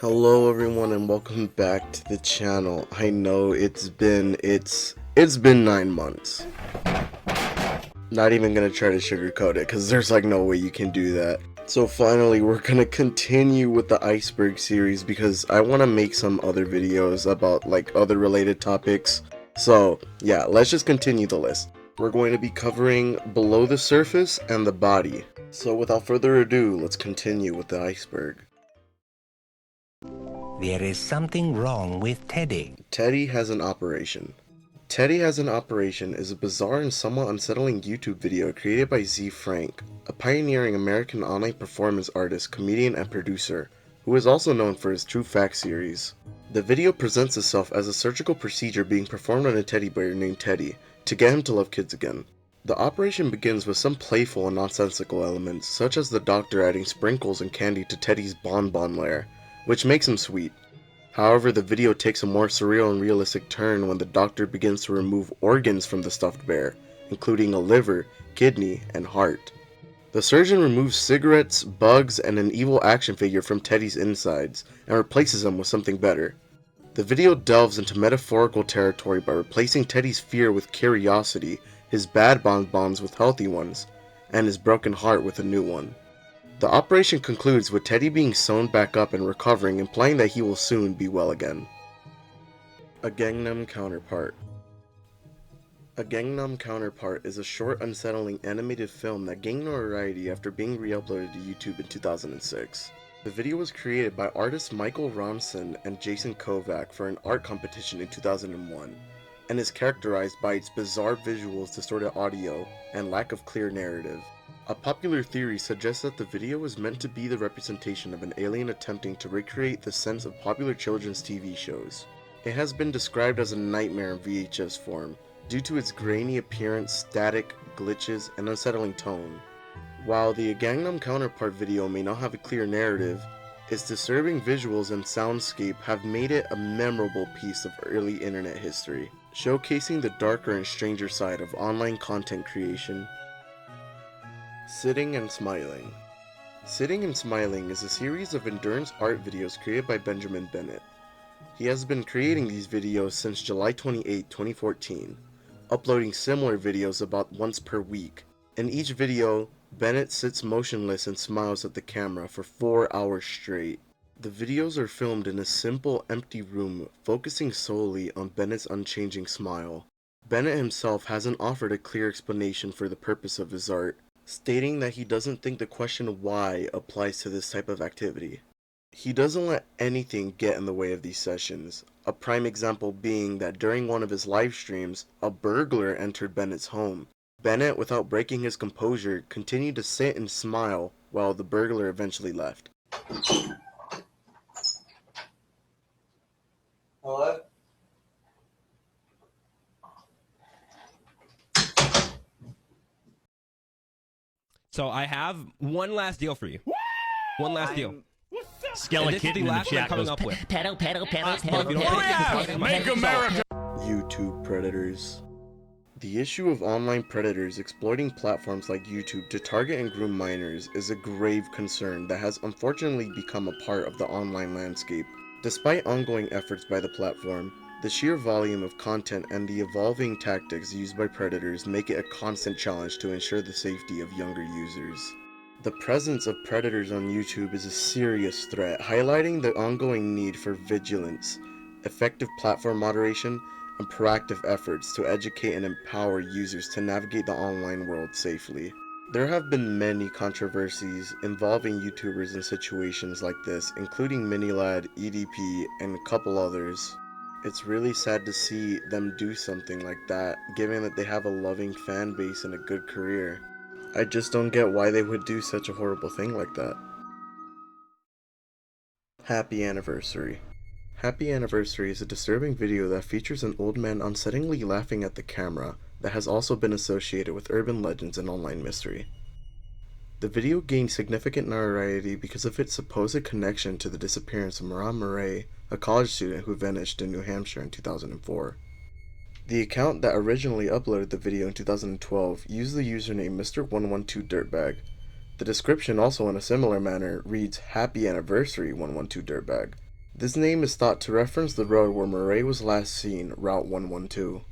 Hello everyone and welcome back to the channel. I know it's been 9 months. Not even gonna try to sugarcoat it because there's like no way you can do that. So finally we're gonna continue with the Iceberg series because I want to make some other videos about like other related topics. So yeah, let's just continue the list. We're going to be covering below the surface and the body. So without further ado, let's continue with the Iceberg. There is something wrong with Teddy. Teddy has an operation. Teddy Has an Operation is a bizarre and somewhat unsettling YouTube video created by Z Frank, a pioneering American online performance artist, comedian, and producer, who is also known for his True Facts series. The video presents itself as a surgical procedure being performed on a teddy bear named Teddy to get him to love kids again. The operation begins with some playful and nonsensical elements, such as the doctor adding sprinkles and candy to Teddy's bonbon lair, which makes him sweet. However, the video takes a more surreal and realistic turn when the doctor begins to remove organs from the stuffed bear, including a liver, kidney, and heart. The surgeon removes cigarettes, bugs, and an evil action figure from Teddy's insides and replaces them with something better. The video delves into metaphorical territory by replacing Teddy's fear with curiosity, his bad bonbons with healthy ones, and his broken heart with a new one. The operation concludes with Teddy being sewn back up and recovering, implying that he will soon be well again. A Gangnum Counterpart. A Gangnum Counterpart is a short, unsettling animated film that gained notoriety after being re-uploaded to YouTube in 2006. The video was created by artists Michael Ronson and Jason Kovac for an art competition in 2001, and is characterized by its bizarre visuals, distorted audio, and lack of clear narrative. A popular theory suggests that the video was meant to be the representation of an alien attempting to recreate the sense of popular children's TV shows. It has been described as a nightmare in VHS form, due to its grainy appearance, static, glitches, and unsettling tone. While the Gangnam Counterpart video may not have a clear narrative, its disturbing visuals and soundscape have made it a memorable piece of early internet history, showcasing the darker and stranger side of online content creation. Sitting and Smiling. Sitting and Smiling is a series of endurance art videos created by Benjamin Bennett. He has been creating these videos since July 28, 2014, uploading similar videos about once per week. In each video, Bennett sits motionless and smiles at the camera for 4 hours straight. The videos are filmed in a simple, empty room, focusing solely on Bennett's unchanging smile. Bennett himself hasn't offered a clear explanation for the purpose of his art, stating that he doesn't think the question why applies to this type of activity. He doesn't let anything get in the way of these sessions, a prime example being that during one of his live streams, a burglar entered Bennett's home. Bennett, without breaking his composure, continued to sit and smile while the burglar eventually left. Hello? So I have one last deal for you. One last deal. Skeleton This is the in the last one I'm chat coming goes, up with. pedal, pedal, pedal, If you don't take this, Make America. YouTube predators. The issue of online predators exploiting platforms like YouTube to target and groom minors is a grave concern that has unfortunately become a part of the online landscape. Despite ongoing efforts by the platform, the sheer volume of content and the evolving tactics used by predators make it a constant challenge to ensure the safety of younger users. The presence of predators on YouTube is a serious threat, highlighting the ongoing need for vigilance, effective platform moderation, and proactive efforts to educate and empower users to navigate the online world safely. There have been many controversies involving YouTubers in situations like this, including Minilad, EDP, and a couple others. It's really sad to see them do something like that, given that they have a loving fan base and a good career. I just don't get why they would do such a horrible thing like that. Happy Anniversary. Happy Anniversary is a disturbing video that features an old man unsettlingly laughing at the camera that has also been associated with urban legends and online mystery. The video gained significant notoriety because of its supposed connection to the disappearance of Marat Murray, a college student who vanished in New Hampshire in 2004. The account that originally uploaded the video in 2012 used the username Mr112Dirtbag. The description, also in a similar manner, reads Happy Anniversary 112Dirtbag. This name is thought to reference the road where Murray was last seen, Route 112.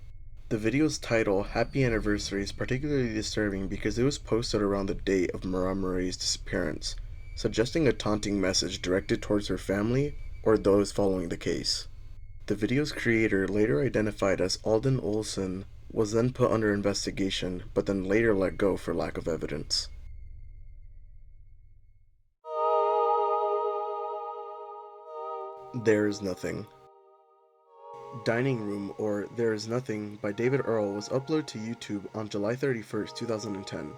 The video's title, Happy Anniversary, is particularly disturbing because it was posted around the date of Murray's disappearance, suggesting a taunting message directed towards her family or those following the case. The video's creator, later identified as Alden Olson, was then put under investigation, but then later let go for lack of evidence. There is Nothing. Dining Room, or There Is Nothing, by David Earl was uploaded to YouTube on July 31st, 2010.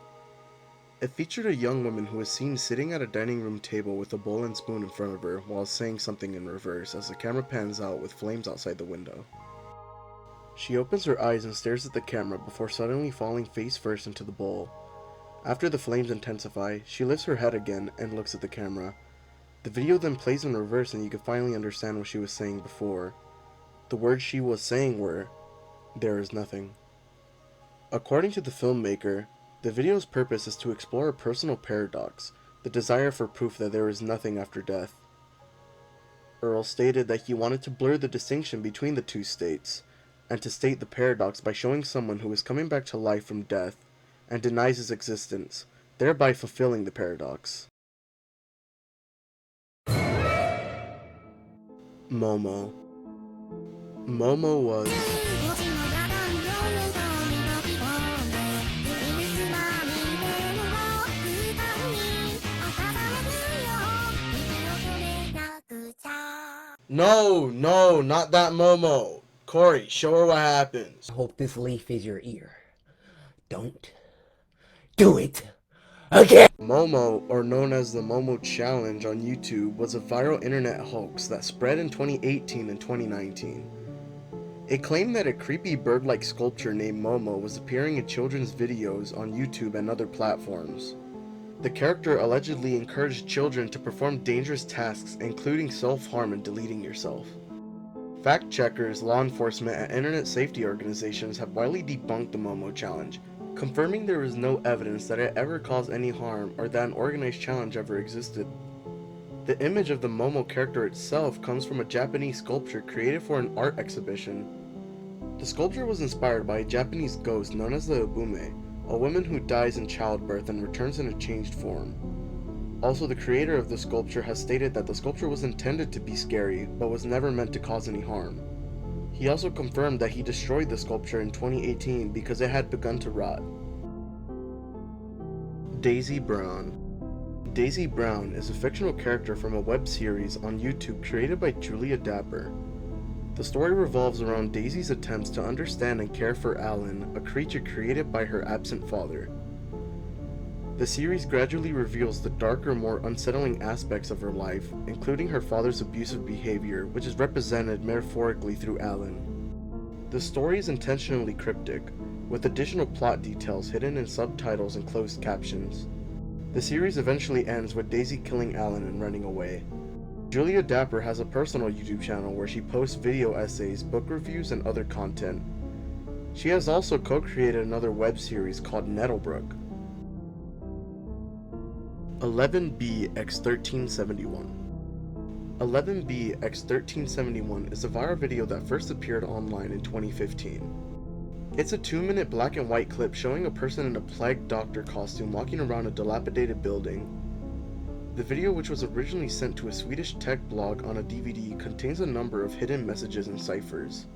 It featured a young woman who was seen sitting at a dining room table with a bowl and spoon in front of her while saying something in reverse as the camera pans out with flames outside the window. She opens her eyes and stares at the camera before suddenly falling face first into the bowl. After the flames intensify, she lifts her head again and looks at the camera. The video then plays in reverse and you can finally understand what she was saying before. The words she was saying were, "There is nothing." According to the filmmaker, the video's purpose is to explore a personal paradox, the desire for proof that there is nothing after death. Earl stated that he wanted to blur the distinction between the two states, and to state the paradox by showing someone who is coming back to life from death and denies his existence, thereby fulfilling the paradox. Momo. Momo was No, not that Momo. Corey, show her what happens. I hope this leaf is your ear. Don't do it again! Momo, or known as the Momo Challenge on YouTube, was a viral internet hoax that spread in 2018 and 2019. It claimed that a creepy bird-like sculpture named Momo was appearing in children's videos on YouTube and other platforms. The character allegedly encouraged children to perform dangerous tasks, including self-harm and deleting yourself. Fact-checkers, law enforcement, and internet safety organizations have widely debunked the Momo Challenge, confirming there is no evidence that it ever caused any harm or that an organized challenge ever existed. The image of the Momo character itself comes from a Japanese sculpture created for an art exhibition. The sculpture was inspired by a Japanese ghost known as the Ubume, a woman who dies in childbirth and returns in a changed form. Also, the creator of the sculpture has stated that the sculpture was intended to be scary, but was never meant to cause any harm. He also confirmed that he destroyed the sculpture in 2018 because it had begun to rot. Daisy Brown. Daisy Brown is a fictional character from a web series on YouTube created by Julia Dapper. The story revolves around Daisy's attempts to understand and care for Alan, a creature created by her absent father. The series gradually reveals the darker, more unsettling aspects of her life, including her father's abusive behavior, which is represented metaphorically through Alan. The story is intentionally cryptic, with additional plot details hidden in subtitles and closed captions. The series eventually ends with Daisy killing Alan and running away. Julia Dapper has a personal YouTube channel where she posts video essays, book reviews, and other content. She has also co-created another web series called Nettlebrook. 11B-X1371. 11B-X1371 is a viral video that first appeared online in 2015. It's a 2-minute black and white clip showing a person in a plague doctor costume walking around a dilapidated building. The video, which was originally sent to a Swedish tech blog on a DVD, contains a number of hidden messages and ciphers.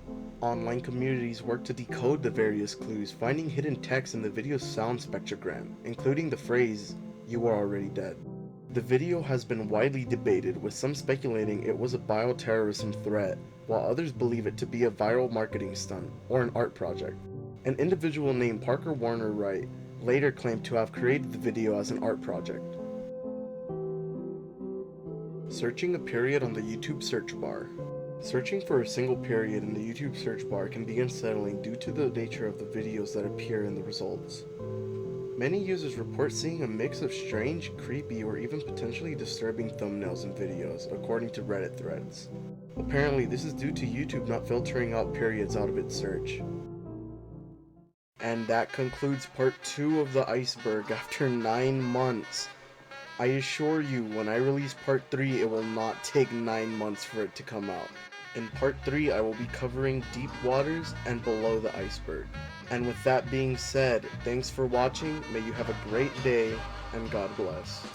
Online communities work to decode the various clues, finding hidden text in the video's sound spectrogram, including the phrase, "You are already dead." The video has been widely debated, with some speculating it was a bioterrorism threat, while others believe it to be a viral marketing stunt or an art project. An individual named Parker Warner Wright later claimed to have created the video as an art project. Searching a period on the YouTube search bar. Searching for a single period in the YouTube search bar can be unsettling due to the nature of the videos that appear in the results. Many users report seeing a mix of strange, creepy, or even potentially disturbing thumbnails and videos, according to Reddit threads. Apparently, this is due to YouTube not filtering out periods out of its search. And that concludes part 2 of the Iceberg after 9 months. I assure you, when I release part 3, it will not take 9 months for it to come out. In part 3, I will be covering deep waters and below the iceberg. And with that being said, thanks for watching, may you have a great day, and God bless.